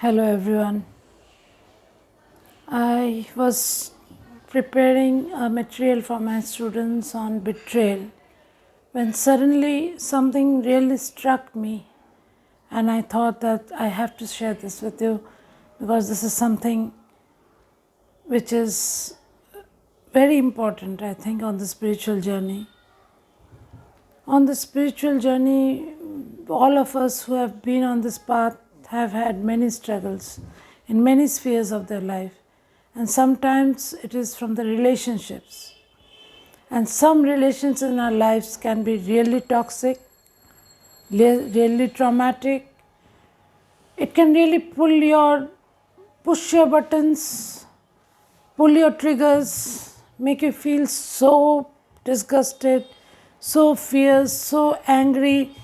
Hello everyone. I was preparing a material for my students on betrayal when suddenly something really struck me, and I thought that I have to share this with you because this is something which is very important, I think, on the spiritual journey. On the spiritual journey, all of us who have been on this path have had many struggles in many spheres of their life. And sometimes it is from the relationships. And some relations in our lives can be really toxic, really traumatic. It can really push your buttons, pull your triggers, make you feel so disgusted, so fierce, so angry.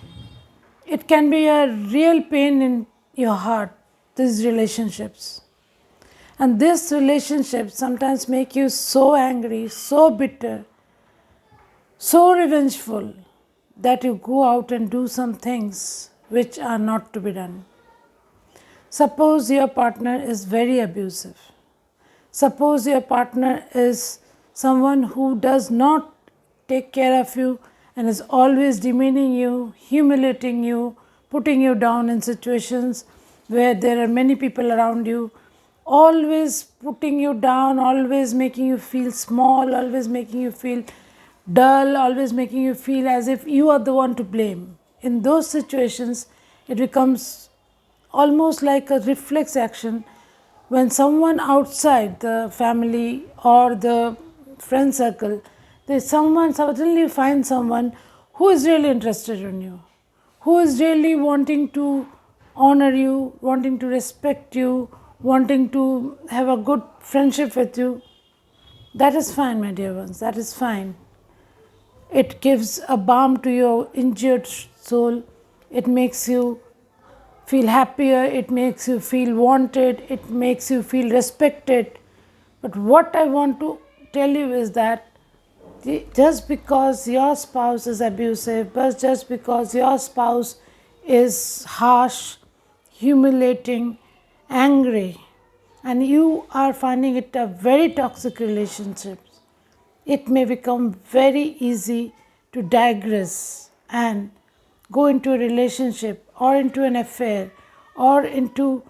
It can be a real pain in your heart, these relationships. And these relationships sometimes make you so angry, so bitter, so revengeful that you go out and do some things which are not to be done. Suppose your partner is very abusive. Suppose your partner is someone who does not take care of you and is always demeaning you, humiliating you, putting you down in situations where there are many people around you, always putting you down, always making you feel small, always making you feel dull, always making you feel as if you are the one to blame. In those situations, it becomes almost like a reflex action when someone outside the family or the friend circle, there's someone suddenly find someone who is really interested in you, who is really wanting to honor you, wanting to respect you, wanting to have a good friendship with you. That is fine, my dear ones, that is fine. It gives a balm to your injured soul. It makes you feel happier, it makes you feel wanted, it makes you feel respected. But what I want to tell you is that just because your spouse is abusive, but just because your spouse is harsh, humiliating, angry, and you are finding it a very toxic relationship, it may become very easy to digress and go into a relationship or into an affair or into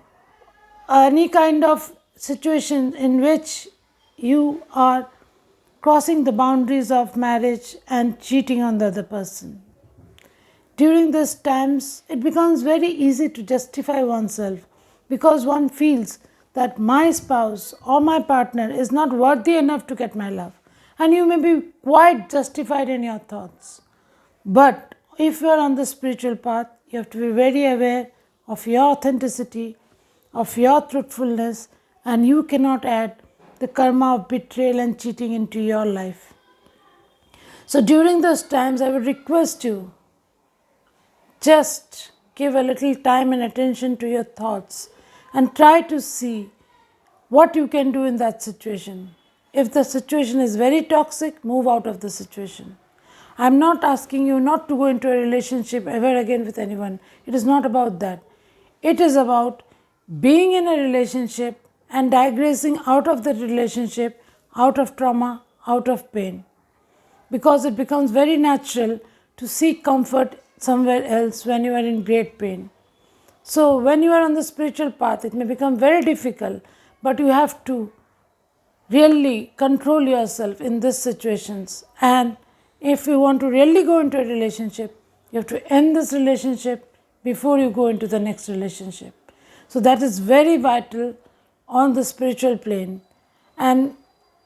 any kind of situation in which you are crossing the boundaries of marriage and cheating on the other person. During these times, it becomes very easy to justify oneself because one feels that my spouse or my partner is not worthy enough to get my love. And you may be quite justified in your thoughts. But if you are on the spiritual path, you have to be very aware of your authenticity, of your truthfulness, and you cannot add the karma of betrayal and cheating into your life. So during those times, I would request you, just give a little time and attention to your thoughts and try to see what you can do in that situation. If the situation is very toxic, move out of the situation. I'm not asking you not to go into a relationship ever again with anyone. It is not about that. It is about being in a relationship and digressing out of the relationship, out of trauma, out of pain. Because it becomes very natural to seek comfort somewhere else when you are in great pain. So, when you are on the spiritual path, it may become very difficult, but you have to really control yourself in these situations. And if you want to really go into a relationship, you have to end this relationship before you go into the next relationship. So, that is very vital on the spiritual plane. And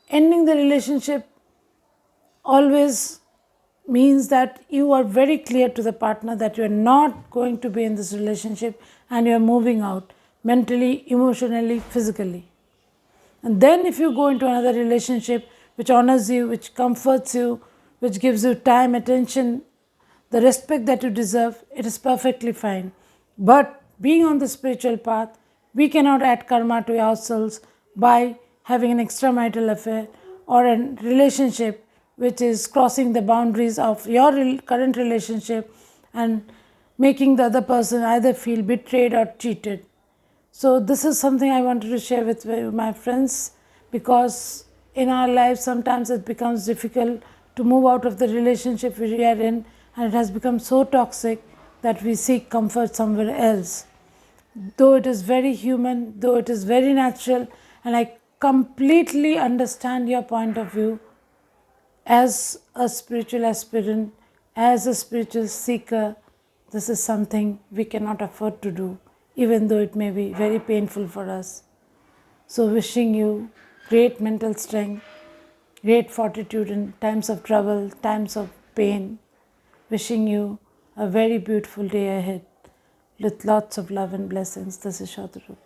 ending the relationship always means that you are very clear to the partner that you are not going to be in this relationship and you are moving out mentally, emotionally, physically. And then if you go into another relationship which honors you, which comforts you, which gives you time, attention, the respect that you deserve, it is perfectly fine. But being on the spiritual path, we cannot add karma to ourselves by having an extramarital affair or a relationship which is crossing the boundaries of your current relationship and making the other person either feel betrayed or cheated. So, this is something I wanted to share with my friends, because in our lives sometimes it becomes difficult to move out of the relationship we are in, and it has become so toxic that we seek comfort somewhere else. Though it is very human, though it is very natural, and I completely understand your point of view as a spiritual aspirant, as a spiritual seeker. This is something we cannot afford to do, even though it may be very painful for us. So, wishing you great mental strength, great fortitude in times of trouble, times of pain. Wishing you a very beautiful day ahead with lots of love and blessings. This is Shadru.